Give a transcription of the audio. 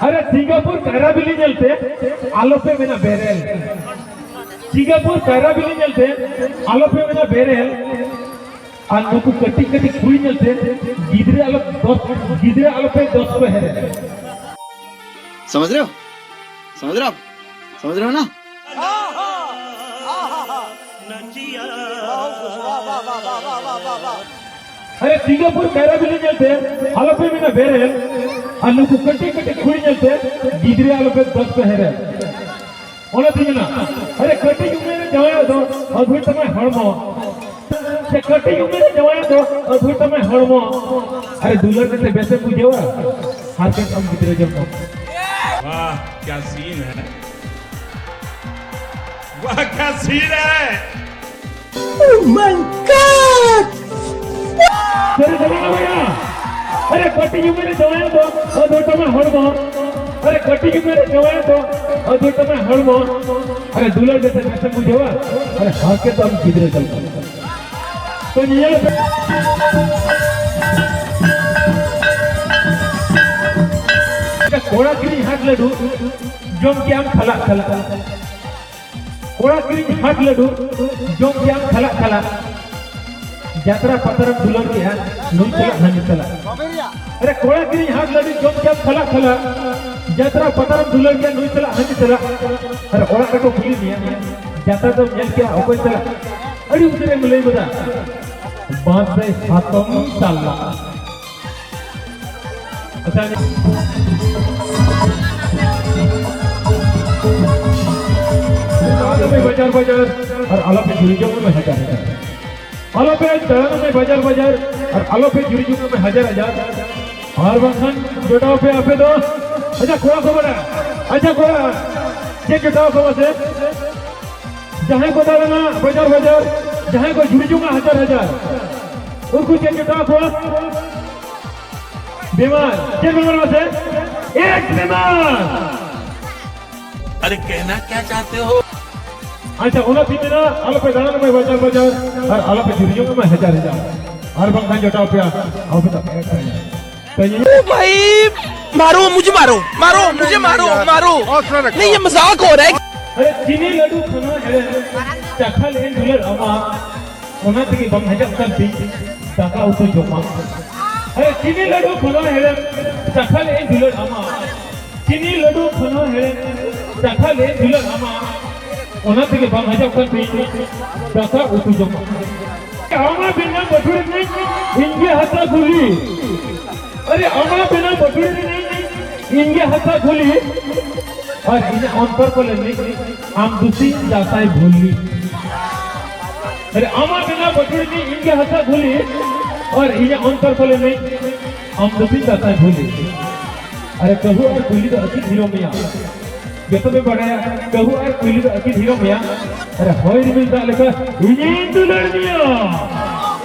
अरे सिंगापुर कैराबिली चलते आलोपे में ना बेरेल सिंगापुर कैराबिली चलते आलोपे में ना बेरेल अनु कटी कटी कुई चलते गिदरे आलोपे 10 पे है। समझ रहे हो ना? अरे सिंगापुर कैराबिली चलते आलोपे में ना बेरेल अनु कटी कटी कुई चलते गिदरे आलोपे 10 पे है। ओला थी ना अरे कटी उमेरे जवाया दो अद्भुत में हड़मो से कटी उमेरे जवाया दो अद्भुत में हड़मो अरे दुल्हन ने वैसे पूछेवा हाथ के कम गिदरे जब वाह क्या सीन है, वाह क्या सीन है। Oh my God! तेरे चलेगा भैया। अरे कटी उमेरे जवाया दो अद्भुत में हड़मो अरे कटी उमेरे जवाया दो अद्भुत में हड़मो अरे दुल्हन ने वैसे पूछेवा अरे हाथ के कम गिदरे जब तो ये कोड़ा किरी हाथ लडू जोम की आम खला खला कोड़ा किरी हाथ लडू जोम की आम खला खला यात्रा पतरम दुल्हन की है नुई चला हनी चला। अरे कोड़ा किरी हाथ लडू जोम की आम खला खला यात्रा पतरम दुल्हन की नुई चला हनी चला। अरे कोड़ा कटो भूली नहीं यात्रा तो मिल क्या ओको चला अड़ी उतरे मिले बता बात से हाथों साला अच्छा बाजार बाजार और आलोपे जुड़ी जो में हजार आलोपे दयानों में बाजार बाजार और आलोपे जुड़ी जो में हजार और बंधन जोटाओ पे आपे दो अच्छा कोड़ा खबर है अच्छा कोड़ा ये जोटाओ खबर से जहाँ को डालना बाजार बाजार जहाँ को जुड़ी जो में हजार उनको ये जोटाओ खबर बीमार क्या बीमार में से एक बीमार। अरे कहना क्या चाहते हो? अच्छा ओला थी ना आलोपे दाना में बाजार बाजार और आलोपे जुड़ियों में हजार और बंधन जोटाओ पे आओ बता ओ भाई मारो मुझे मारो नहीं ये मजाक हो रहा है। अरे चीनी लड्डू खाना है चखा लेन दुलर अमा ओना तकी बम हजार करती टाका उतो जोमा। अरे चीनी लड्डू खाना है चखा लेन दुलर अमा चीनी लड्डू खाना है चखा लेन दुलर अमा ओना तकी बम हजार करती टाका उतो जोमा। आमा बिना बटुरे नहीं इंगे हाथा खुली अरे आमा बिना बटुरे नहीं इंगे हाथा खुली और इन्हें अंतर को लेने आम दूसरी जाता है भूली। अरे आमा बिना बटुरे नहीं इंगे हाथा खुली और इन्हें अंतर को लेने आम दूसरी जाता है भूली। अरे कहू और कुली तो अति धीरो में ये तो मैं बढ़ाया कहू और कुली तो अति धीरो में अरे होई मिलता लेकर इन्हें तो लड़ दिया।